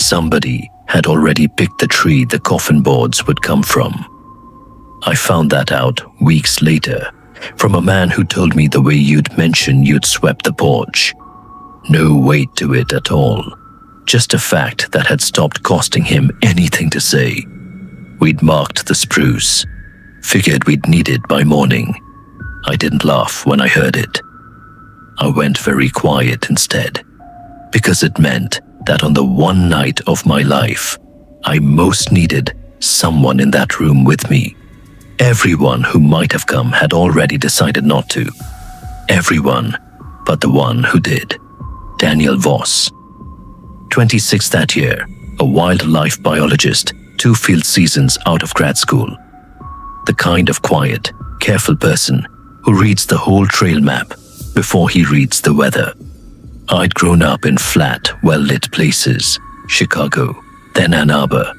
somebody had already picked the tree the coffin boards would come from. I found that out weeks later from a man who told me the way you'd mentioned you'd swept the porch. No weight to it at all, just a fact that had stopped costing him anything to say. We'd marked the spruce, figured we'd need it by morning. I didn't laugh when I heard it. I went very quiet instead, because it meant that on the one night of my life, I most needed someone in that room with me. Everyone who might have come had already decided not to. Everyone but the one who did. Daniel Voss. 26 that year, a wildlife biologist, 2 field seasons out of grad school. The kind of quiet, careful person who reads the whole trail map before he reads the weather. I'd grown up in flat, well-lit places, Chicago, then Ann Arbor,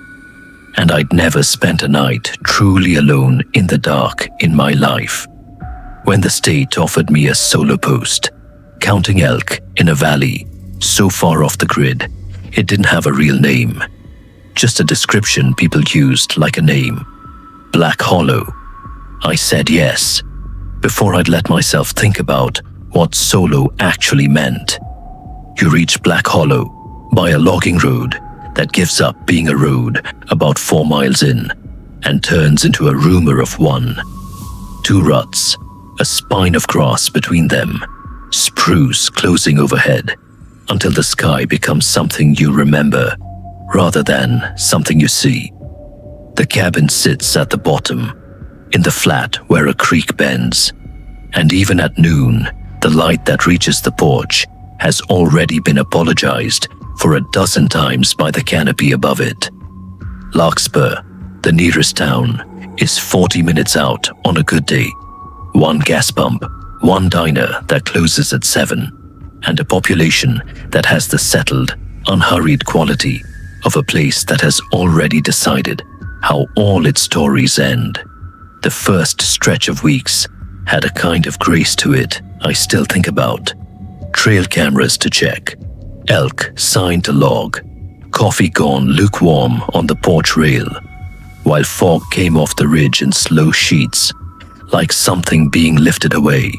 and I'd never spent a night truly alone in the dark in my life. When the state offered me a solo post, counting elk in a valley so far off the grid, it didn't have a real name, just a description people used like a name. Black Hollow. I said yes, before I'd let myself think about what solo actually meant. You reach Black Hollow by a logging road that gives up being a road about 4 miles in and turns into a rumor of 1. 2 ruts, a spine of grass between them, spruce closing overhead, until the sky becomes something you remember rather than something you see. The cabin sits at the bottom, in the flat where a creek bends, and even at noon, the light that reaches the porch has already been apologized for a dozen times by the canopy above it. Larkspur, the nearest town, is 40 minutes out on a good day. 1 gas pump, 1 diner that closes at 7, and a population that has the settled, unhurried quality of a place that has already decided how all its stories end. The first stretch of weeks had a kind of grace to it I still think about. Trail cameras to check, elk sign to log, coffee gone lukewarm on the porch rail, while fog came off the ridge in slow sheets, like something being lifted away.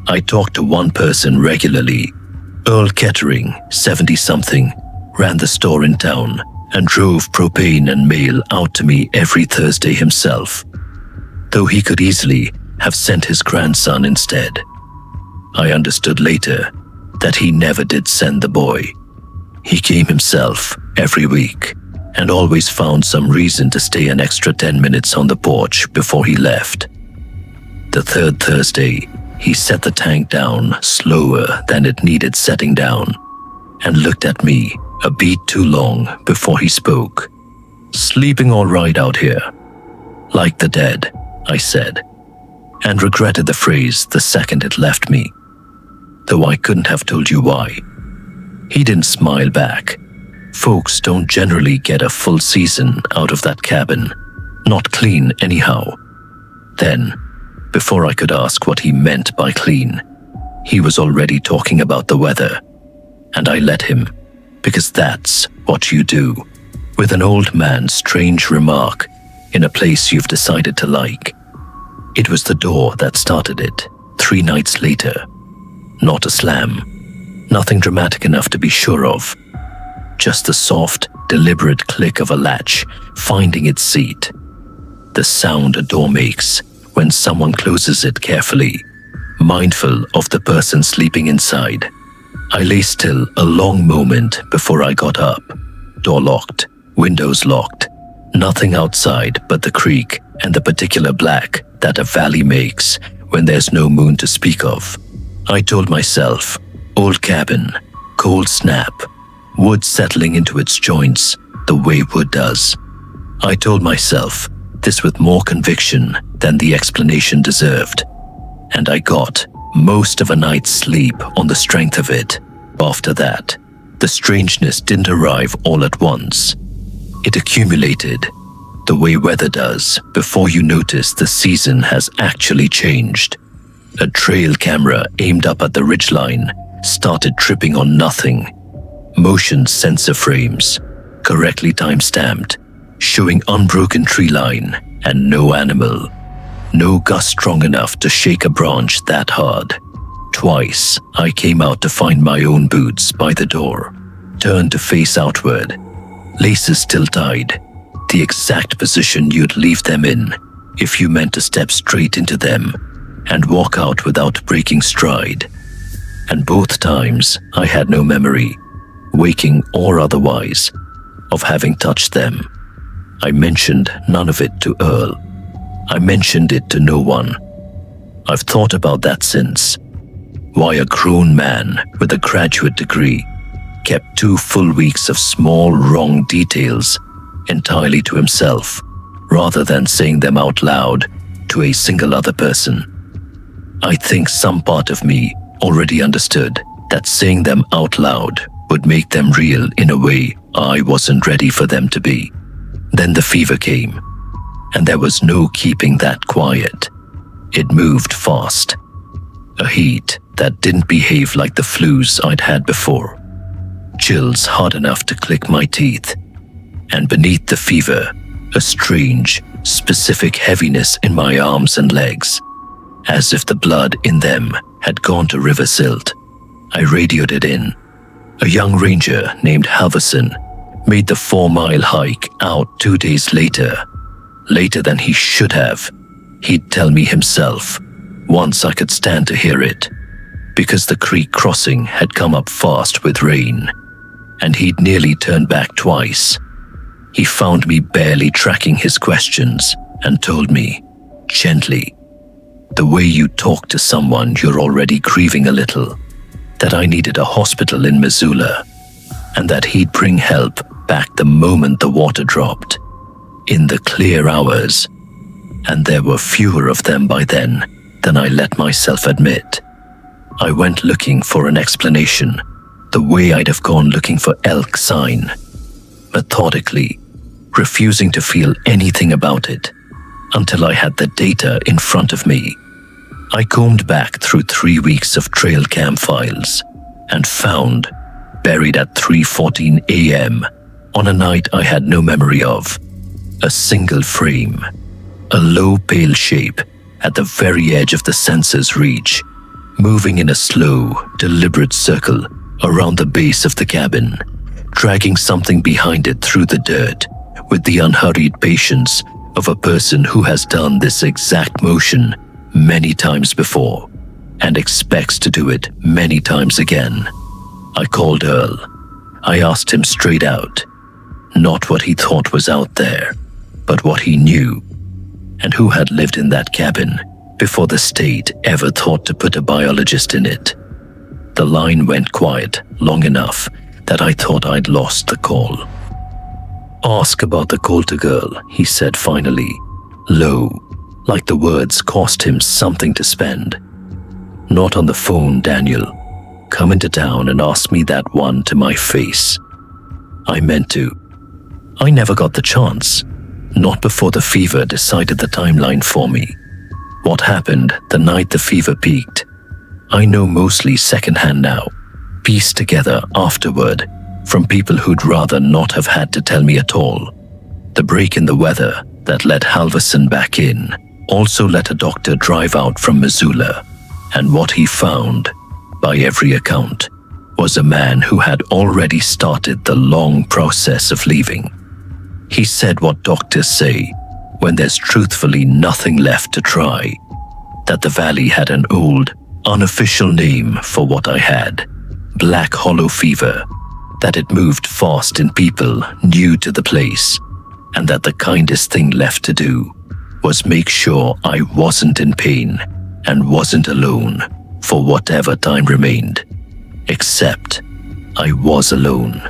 I talked to one person regularly. Earl Kettering, 70-something, ran the store in town and drove propane and mail out to me every Thursday himself, though he could easily have sent his grandson instead. I understood later that he never did send the boy. He came himself every week and always found some reason to stay an extra 10 minutes on the porch before he left. The 3rd Thursday, he set the tank down slower than it needed setting down and looked at me a beat too long before he spoke. "Sleeping all right out here?" "Like the dead," I said, and regretted the phrase the second it left me, though I couldn't have told you why. He didn't smile back. Folks don't generally get a full season out of that cabin, not clean anyhow. Then, before I could ask what he meant by clean, he was already talking about the weather, and I let him, because that's what you do with an old man's strange remark in a place you've decided to like. It was the door that started it 3 nights later. Not a slam, nothing dramatic enough to be sure of, just the soft, deliberate click of a latch finding its seat. The sound a door makes when someone closes it carefully, mindful of the person sleeping inside. I lay still a long moment before I got up. Door locked, windows locked, nothing outside but the creek and the particular black that a valley makes when there's no moon to speak of. I told myself, old cabin, cold snap, wood settling into its joints the way wood does. I told myself this with more conviction than the explanation deserved, and I got most of a night's sleep on the strength of it. After that, the strangeness didn't arrive all at once. It accumulated, the way weather does before you notice the season has actually changed. A trail camera aimed up at the ridgeline started tripping on nothing. Motion sensor frames, correctly time-stamped, showing unbroken tree line and no animal. No gust strong enough to shake a branch that hard. Twice, I came out to find my own boots by the door, turned to face outward, laces still tied, the exact position you'd leave them in if you meant to step straight into them and walk out without breaking stride. And both times, I had no memory, waking or otherwise, of having touched them. I mentioned none of it to Earl. I mentioned it to no one. I've thought about that since. Why a grown man with a graduate degree kept 2 full weeks of small wrong details entirely to himself, rather than saying them out loud to a single other person. I think some part of me already understood that saying them out loud would make them real in a way I wasn't ready for them to be. Then the fever came, and there was no keeping that quiet. It moved fast. A heat that didn't behave like the flus I'd had before. Chills hard enough to click my teeth. And beneath the fever, a strange, specific heaviness in my arms and legs, as if the blood in them had gone to river silt. I radioed it in. A young ranger named Halverson made the 4-mile hike out 2 days later than he should have. He'd tell me himself, once I could stand to hear it, because the creek crossing had come up fast with rain, and he'd nearly turned back twice. He found me barely tracking his questions and told me, gently, the way you talk to someone you're already grieving a little, that I needed a hospital in Missoula, and that he'd bring help back the moment the water dropped, in the clear hours, and there were fewer of them by then than I let myself admit. I went looking for an explanation, the way I'd have gone looking for elk sign, methodically, refusing to feel anything about it until I had the data in front of me. I combed back through 3 weeks of trail cam files and found, buried at 3:14 a.m. on a night I had no memory of, a single frame, a low pale shape at the very edge of the sensor's reach, moving in a slow, deliberate circle around the base of the cabin, dragging something behind it through the dirt with the unhurried patience of a person who has done this exact motion many times before and expects to do it many times again. I called Earl. I asked him straight out, not what he thought was out there, but what he knew, and who had lived in that cabin before the state ever thought to put a biologist in it. The line went quiet long enough that I thought I'd lost the call. Ask about the Coulter girl, he said finally, low, like the words cost him something to spend. Not on the phone, Daniel. Come into town and ask me that one to my face. I meant to. I never got the chance. Not before the fever decided the timeline for me. What happened the night the fever peaked, I know mostly secondhand now, pieced together afterward from people who'd rather not have had to tell me at all. The break in the weather that let Halverson back in also let a doctor drive out from Missoula, and what he found, by every account, was a man who had already started the long process of leaving. He said what doctors say when there's truthfully nothing left to try, that the valley had an old, unofficial name for what I had, black hollow fever, that it moved fast in people new to the place, and that the kindest thing left to do was make sure I wasn't in pain and wasn't alone for whatever time remained. Except I was alone.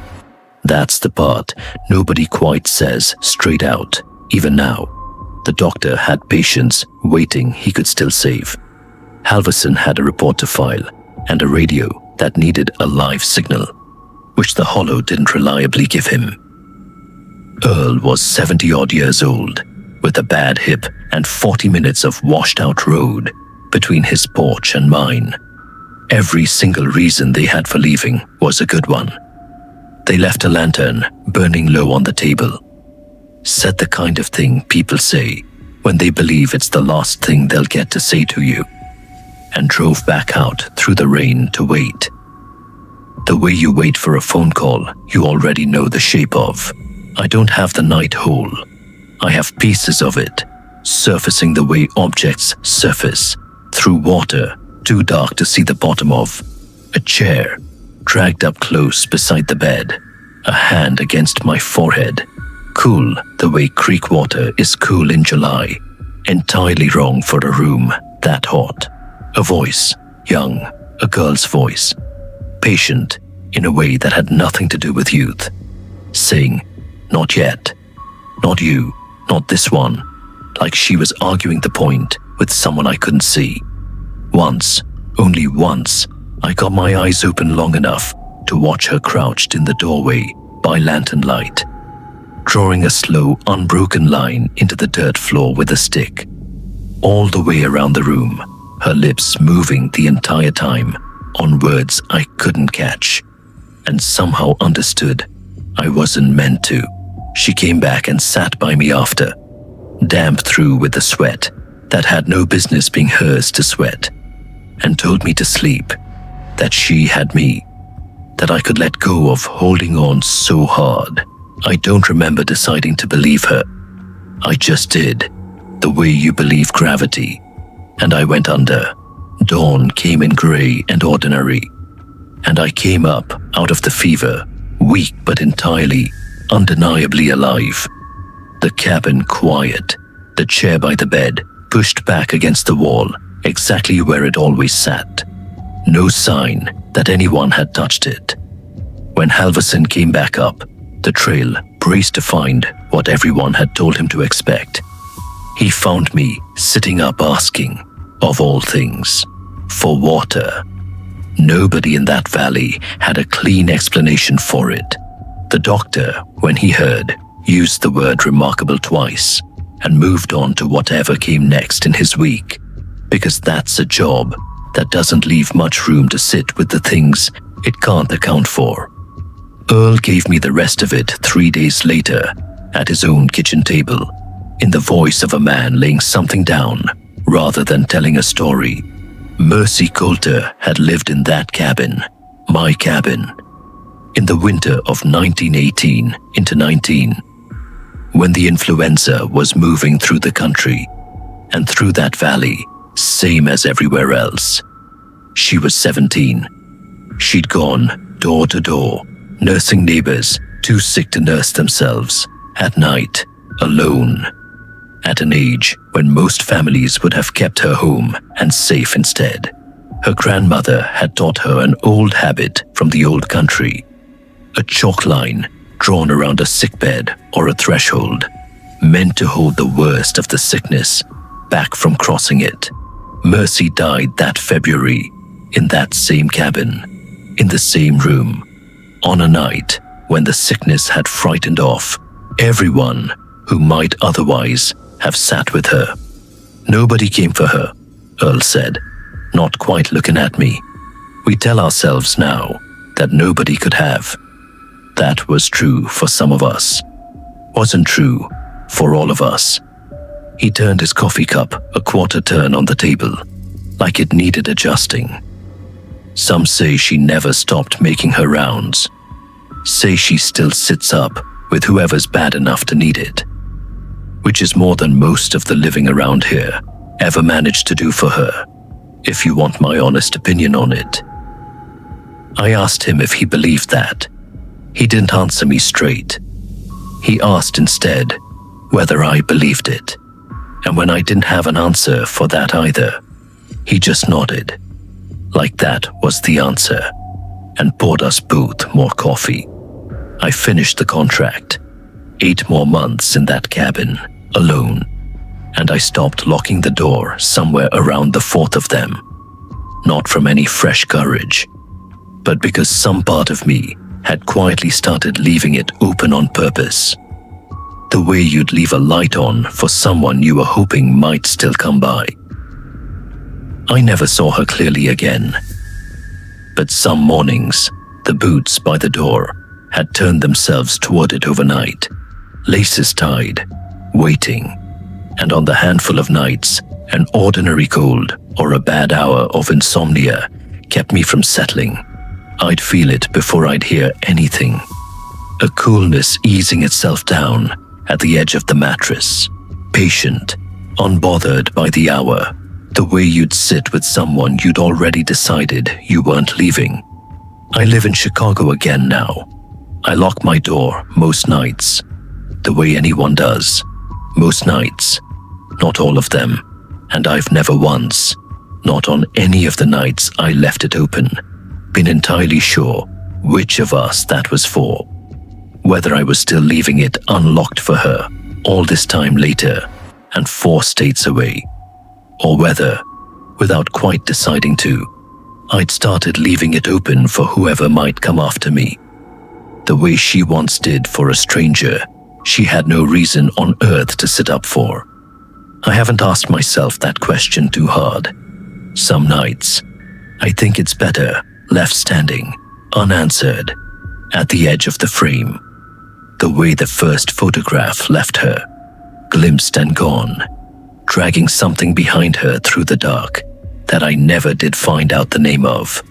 That's the part nobody quite says straight out, even now. The doctor had patients waiting he could still save. Halverson had a report to file and a radio that needed a live signal, which the hollow didn't reliably give him. Earl was 70-odd years old, with a bad hip and 40 minutes of washed-out road between his porch and mine. Every single reason they had for leaving was a good one. They left a lantern burning low on the table. Said the kind of thing people say when they believe it's the last thing they'll get to say to you, and drove back out through the rain to wait. The way you wait for a phone call you already know the shape of. I don't have the night hole. I have pieces of it, surfacing the way objects surface, through water too dark to see the bottom of. A chair, dragged up close beside the bed, a hand against my forehead, cool the way creek water is cool in July, entirely wrong for a room that hot. A voice, young, a girl's voice, patient in a way that had nothing to do with youth, saying, "Not yet, not you, not this one," like she was arguing the point with someone I couldn't see. Once, only once, I got my eyes open long enough to watch her crouched in the doorway by lantern light, drawing a slow, unbroken line into the dirt floor with a stick. All the way around the room, her lips moving the entire time on words I couldn't catch, and somehow understood I wasn't meant to. She came back and sat by me after, damp through with the sweat that had no business being hers to sweat, and told me to sleep, that she had me, that I could let go of holding on so hard. I don't remember deciding to believe her. I just did, the way you believe gravity, and I went under. Dawn came in grey and ordinary, and I came up out of the fever, weak but entirely, undeniably alive. The cabin quiet, the chair by the bed pushed back against the wall, exactly where it always sat. No sign that anyone had touched it. When Halverson came back up, the trail braced to find what everyone had told him to expect. He found me sitting up asking, of all things, for water. Nobody in that valley had a clean explanation for it. The doctor, when he heard, used the word remarkable twice and moved on to whatever came next in his week, because that's a job that doesn't leave much room to sit with the things it can't account for. Earl gave me the rest of it 3 days later at his own kitchen table, in the voice of a man laying something down rather than telling a story. Mercy Coulter had lived in that cabin, my cabin, in the winter of 1918 into 19, when the influenza was moving through the country and through that valley, same as everywhere else. She was 17. She'd gone door to door, nursing neighbors too sick to nurse themselves, at night, alone, at an age when most families would have kept her home and safe instead. Her grandmother had taught her an old habit from the old country, a chalk line drawn around a sickbed or a threshold, meant to hold the worst of the sickness back from crossing it. Mercy died that February in that same cabin, in the same room, on a night when the sickness had frightened off everyone who might otherwise have sat with her. Nobody came for her, Earl said, not quite looking at me. We tell ourselves now that nobody could have. That was true for some of us. Wasn't true for all of us. He turned his coffee cup a quarter turn on the table, like it needed adjusting. Some say she never stopped making her rounds. Say she still sits up with whoever's bad enough to need it, which is more than most of the living around here ever managed to do for her, if you want my honest opinion on it. I asked him if he believed that. He didn't answer me straight. He asked instead whether I believed it, and when I didn't have an answer for that either, he just nodded, like that was the answer, and poured us both more coffee. I finished the contract, 8 more months in that cabin, alone, and I stopped locking the door somewhere around the 4th of them, not from any fresh courage, but because some part of me had quietly started leaving it open on purpose. The way you'd leave a light on for someone you were hoping might still come by. I never saw her clearly again, but some mornings, the boots by the door had turned themselves toward it overnight, laces tied, waiting, and on the handful of nights, an ordinary cold or a bad hour of insomnia kept me from settling. I'd feel it before I'd hear anything. A coolness easing itself down at the edge of the mattress, patient, unbothered by the hour, the way you'd sit with someone you'd already decided you weren't leaving. I live in Chicago again now. I lock my door most nights, the way anyone does. Most nights, not all of them, and I've never once, not on any of the nights I left it open, been entirely sure which of us that was for. Whether I was still leaving it unlocked for her all this time later and 4 states away, or whether, without quite deciding to, I'd started leaving it open for whoever might come after me. The way she once did for a stranger she had no reason on earth to sit up for. I haven't asked myself that question too hard. Some nights, I think it's better left standing, unanswered, at the edge of the frame, the way the first photograph left her, glimpsed and gone, dragging something behind her through the dark that I never did find out the name of.